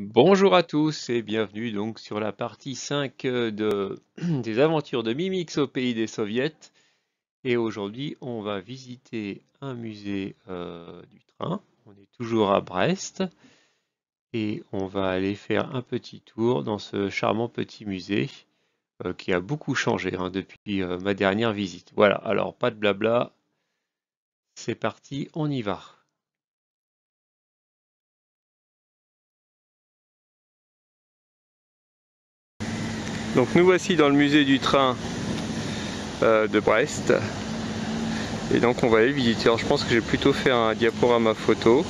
Bonjour à tous et bienvenue donc sur la partie 5 des aventures de Mimix au pays des soviets. Et aujourd'hui, on va visiter un musée du train. On est toujours à Brest et on va aller faire un petit tour dans ce charmant petit musée qui a beaucoup changé depuis ma dernière visite. Voilà, alors pas de blabla, c'est parti, on y va. Donc nous voici dans le musée du train de Brest. Et donc on va aller visiter. Alors je pense que j'ai plutôt fait un diaporama photo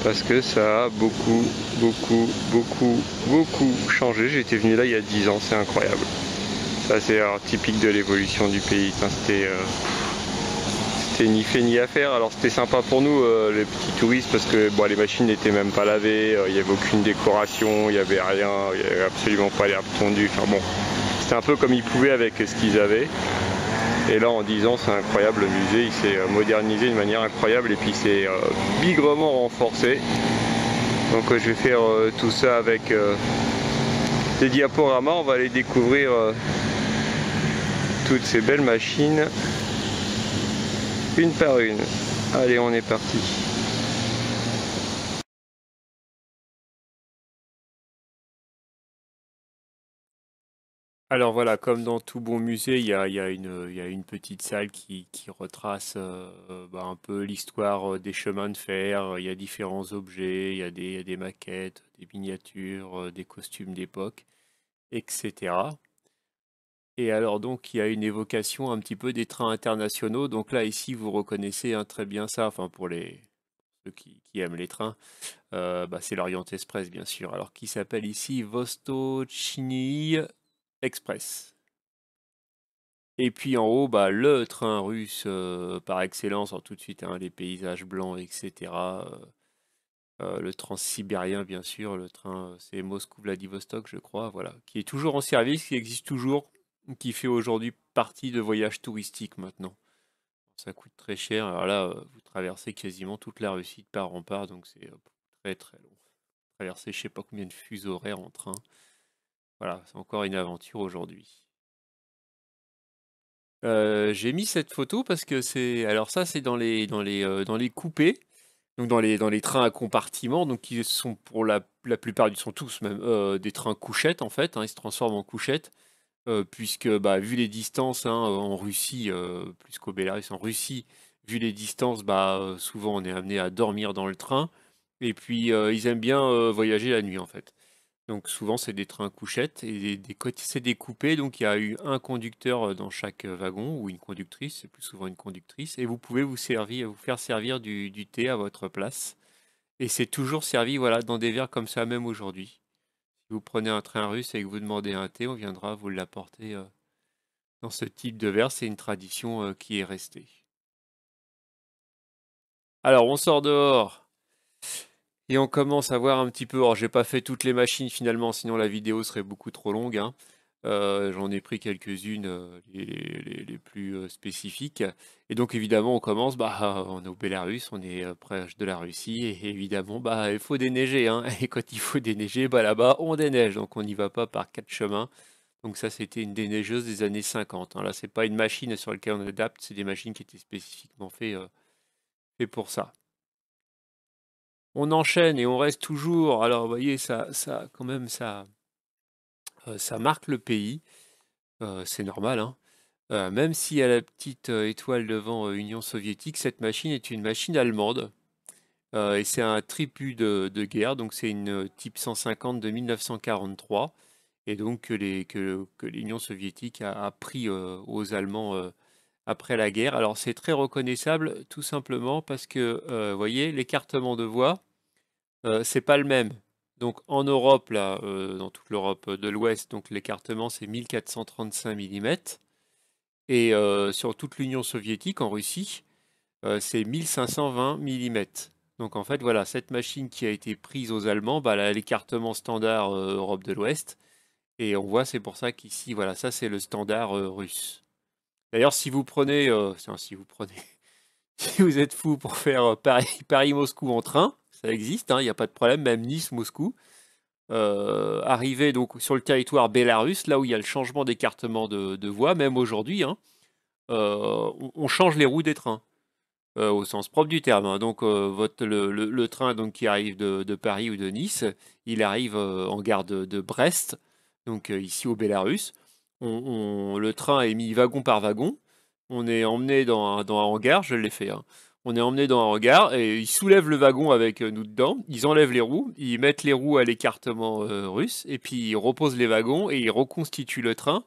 parce que ça a beaucoup changé. J'étais venu là il y a 10 ans, c'est incroyable. Ça c'est typique de l'évolution du pays. C'était ni fait ni à faire. Alors c'était sympa pour nous les petits touristes parce que bon, les machines n'étaient même pas lavées, il n'y avait aucune décoration, il n'y avait rien, il n'y avait absolument pas l'herbe tondue. Enfin bon, c'était un peu comme ils pouvaient avec ce qu'ils avaient. Et là, en 10 ans, c'est incroyable, le musée, il s'est modernisé d'une manière incroyable et puis c'est bigrement renforcé. Donc je vais faire tout ça avec des diaporamas. On va aller découvrir toutes ces belles machines, une par une. Allez, on est parti. Alors voilà, comme dans tout bon musée, il y a une petite salle qui retrace un peu l'histoire des chemins de fer. Il y a différents objets, il y a des maquettes, des miniatures, des costumes d'époque, etc. Et alors donc il y a une évocation un petit peu des trains internationaux. Donc là ici vous reconnaissez très bien ça, enfin pour les ceux qui aiment les trains, c'est l'Orient Express bien sûr. Alors qui s'appelle ici Vostochny Express. Et puis en haut, le train russe par excellence, alors tout de suite, les paysages blancs, etc. Le transsibérien, bien sûr, le train, c'est Moscou-Vladivostok, je crois, voilà, qui est toujours en service, qui existe toujours, qui fait aujourd'hui partie de voyages touristiques maintenant. Ça coûte très cher. Alors là, vous traversez quasiment toute la Russie de part en part, donc c'est très très long. Traverser je sais pas combien de fuseaux horaires en train. Voilà, c'est encore une aventure aujourd'hui. J'ai mis cette photo parce que c'est alors ça c'est dans les coupés, donc dans les trains à compartiments, donc qui sont pour la plupart du sont tous même des trains couchettes en fait, ils se transforment en couchettes, puisque vu les distances en Russie, plus qu'au Bélarus, en Russie, vu les distances, souvent on est amené à dormir dans le train, et puis ils aiment bien voyager la nuit en fait. Donc souvent c'est des trains couchettes et c'est découpé, donc il y a eu un conducteur dans chaque wagon ou une conductrice, c'est plus souvent une conductrice, et vous pouvez vous faire servir du thé à votre place. Et c'est toujours servi voilà, dans des verres comme ça même aujourd'hui. Si vous prenez un train russe et que vous demandez un thé, on viendra vous l'apporter dans ce type de verre, c'est une tradition qui est restée. Alors on sort dehors. Et on commence à voir un petit peu, alors j'ai pas fait toutes les machines finalement, sinon la vidéo serait beaucoup trop longue, hein. J'en ai pris quelques-unes, les plus spécifiques. Et donc évidemment on commence, on est au Bélarus, on est proche de la Russie, et évidemment il faut déneiger, hein. Et quand il faut déneiger, là-bas on déneige, donc on n'y va pas par quatre chemins. Donc ça c'était une déneigeuse des années 50, hein. Là c'est pas une machine sur laquelle on adapte, c'est des machines qui étaient spécifiquement fait pour ça. On enchaîne et on reste toujours. Alors, vous voyez, ça, quand même, ça marque le pays. C'est normal, hein. Même si à la petite étoile devant Union soviétique, cette machine est une machine allemande. Et c'est un tribut de guerre. Donc, c'est une type 150 de 1943. Et donc, que l'Union soviétique a pris aux Allemands après la guerre. Alors, c'est très reconnaissable, tout simplement parce que, vous voyez, l'écartement de voie. C'est pas le même. Donc en Europe, là, dans toute l'Europe de l'Ouest, donc l'écartement c'est 1435 mm. Et sur toute l'Union soviétique, en Russie, c'est 1520 mm. Donc en fait, voilà, cette machine qui a été prise aux Allemands, elle a l'écartement standard Europe de l'Ouest. Et on voit, c'est pour ça qu'ici, voilà, ça c'est le standard russe. D'ailleurs, si vous prenez, si vous prenez, si vous êtes fou pour faire Paris-Moscou en train, ça existe, hein, il n'y a pas de problème, même Nice, Moscou. Arrivé donc sur le territoire bélarus, là où il y a le changement d'écartement de voie, même aujourd'hui, hein, on change les roues des trains, au sens propre du terme, hein. Donc le train donc, qui arrive de Paris ou de Nice, il arrive en gare de Brest, donc ici au Bélarus. Le train est mis wagon par wagon. On est emmené dans un hangar, je l'ai fait, hein. On est emmené dans un hangar et ils soulèvent le wagon avec nous dedans. Ils enlèvent les roues, ils mettent les roues à l'écartement russe et puis ils reposent les wagons et ils reconstituent le train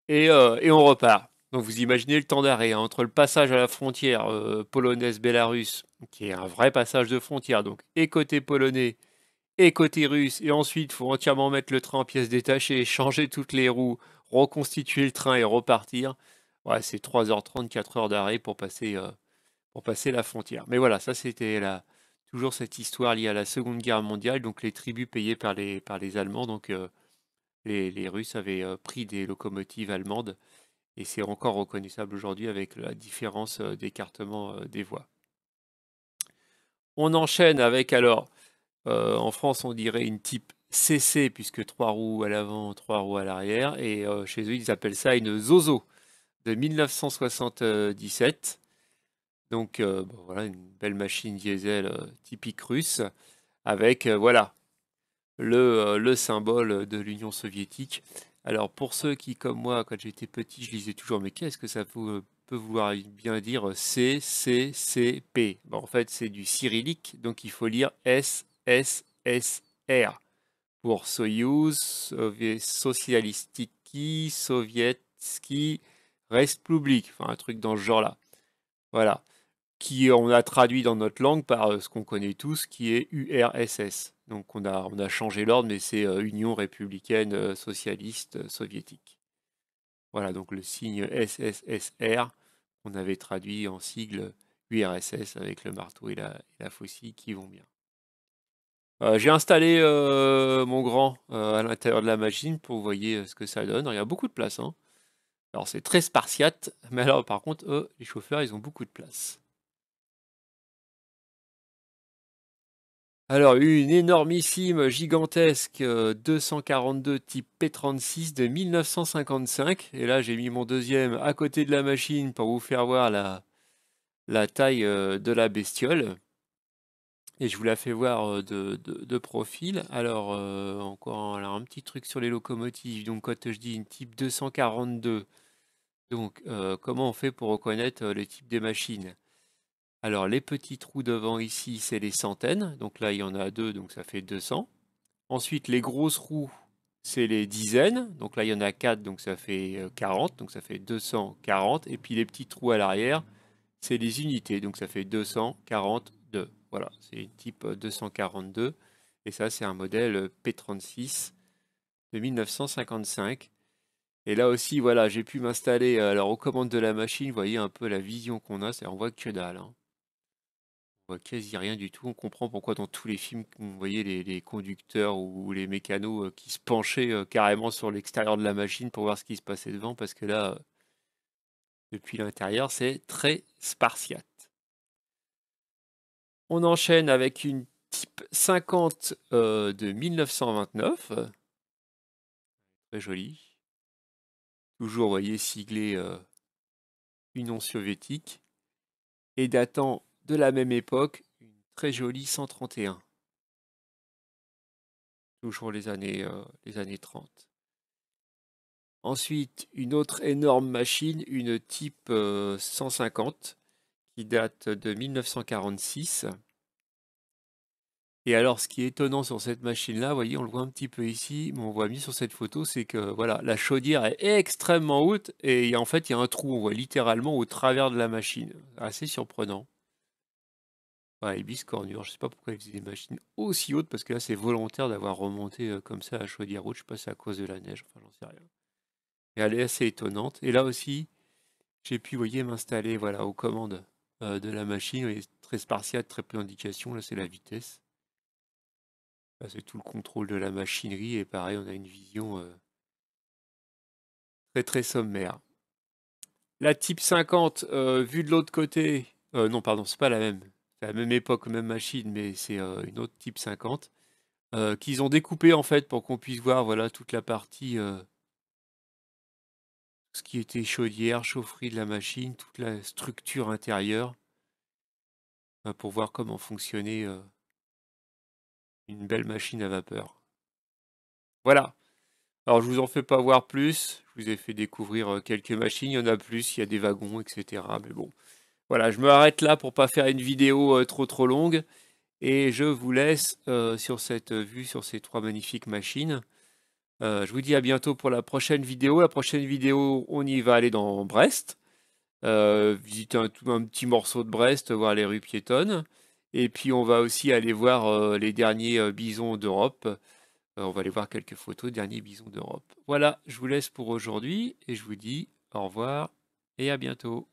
et on repart. Donc vous imaginez le temps d'arrêt, hein, entre le passage à la frontière polonaise-bélarusse, qui est un vrai passage de frontière, donc et côté polonais et côté russe, et ensuite il faut entièrement mettre le train en pièces détachées, changer toutes les roues, reconstituer le train et repartir. Ouais, c'est 3h30, 4 heures d'arrêt pour passer la frontière. Mais voilà, ça c'était toujours cette histoire liée à la Seconde Guerre mondiale, donc les tributs payés par les Allemands, donc les Russes avaient pris des locomotives allemandes et c'est encore reconnaissable aujourd'hui avec la différence d'écartement des voies. On enchaîne avec alors, en France on dirait une type CC puisque 3 roues à l'avant, 3 roues à l'arrière et chez eux ils appellent ça une Zozo de 1977. Donc bon, voilà une belle machine diesel typique russe avec voilà le symbole de l'Union soviétique. Alors pour ceux qui, comme moi, quand j'étais petit, je lisais toujours, mais qu'est-ce que ça peut vouloir bien dire CCCP? Bon, en fait, c'est du cyrillique, donc il faut lire SSSR pour Soyouz, Socialistiki, Sovietski, Respublik, enfin un truc dans ce genre-là. Voilà qui on a traduit dans notre langue par ce qu'on connaît tous, qui est URSS. Donc on a changé l'ordre, mais c'est Union républicaine socialiste soviétique. Voilà, donc le signe SSSR, on avait traduit en sigle URSS avec le marteau et la faucille qui vont bien. J'ai installé mon grand à l'intérieur de la machine pour vous voyez ce que ça donne. Il y a beaucoup de place, hein. Alors c'est très spartiate, mais alors par contre, les chauffeurs, ils ont beaucoup de place. Alors, une énormissime, gigantesque 242 type P36 de 1955. Et là, j'ai mis mon deuxième à côté de la machine pour vous faire voir la taille de la bestiole. Et je vous la fais voir de profil. Alors, encore alors, un petit truc sur les locomotives. Donc, quand je dis une type 242, donc comment on fait pour reconnaître le type des machines? Alors, les petits trous devant ici, c'est les centaines. Donc là, il y en a deux, donc ça fait 200. Ensuite, les grosses roues, c'est les dizaines. Donc là, il y en a 4, donc ça fait 40. Donc ça fait 240. Et puis les petits trous à l'arrière, c'est les unités. Donc ça fait 242. Voilà, c'est type 242. Et ça, c'est un modèle P36 de 1955. Et là aussi, voilà, j'ai pu m'installer alors aux commandes de la machine. Vous voyez un peu la vision qu'on a. On voit que dalle, hein. On voit quasi rien du tout. On comprend pourquoi dans tous les films, vous voyez les conducteurs ou les mécanos qui se penchaient carrément sur l'extérieur de la machine pour voir ce qui se passait devant, parce que là, depuis l'intérieur, c'est très spartiate. On enchaîne avec une Type 50 de 1929. Très jolie. Toujours, vous voyez, siglé Union soviétique. Et datant de la même époque, une très jolie 131. Toujours les années 30. Ensuite, une autre énorme machine, une type 150, qui date de 1946. Et alors, ce qui est étonnant sur cette machine-là, vous voyez, on le voit un petit peu ici, mais on voit mieux sur cette photo, c'est que voilà, la chaudière est extrêmement haute et en fait, il y a un trou, on voit littéralement au travers de la machine. Assez surprenant. Ouais, et biscornure, je sais pas pourquoi ils faisaient des machines aussi hautes, parce que là, c'est volontaire d'avoir remonté comme ça la chaudière haute. Je sais pas si c'est à cause de la neige, enfin, j'en sais rien. Et elle est assez étonnante. Et là aussi, j'ai pu, vous voyez, m'installer voilà, aux commandes de la machine. Vous voyez, très spartiate, très peu d'indications. Là, c'est la vitesse. Là, c'est tout le contrôle de la machinerie. Et pareil, on a une vision très très sommaire. La Type 50, vue de l'autre côté. Non, pardon, c'est pas la même. c'est la même époque, même machine, mais c'est une autre type 50, qu'ils ont découpé en fait pour qu'on puisse voir voilà toute la partie, ce qui était chaudière, chaufferie de la machine, toute la structure intérieure, pour voir comment fonctionnait une belle machine à vapeur. Voilà. Alors je vous en fais pas voir plus, je vous ai fait découvrir quelques machines, il y en a plus, il y a des wagons, etc. Mais bon, voilà, je me arrête là pour pas faire une vidéo trop longue. Et je vous laisse sur cette vue, sur ces trois magnifiques machines. Je vous dis à bientôt pour la prochaine vidéo. La prochaine vidéo, on y va aller dans Brest, visiter un petit morceau de Brest, voir les rues piétonnes. Et puis on va aussi aller voir les derniers bisons d'Europe. On va aller voir quelques photos des derniers bisons d'Europe. Voilà, je vous laisse pour aujourd'hui et je vous dis au revoir et à bientôt.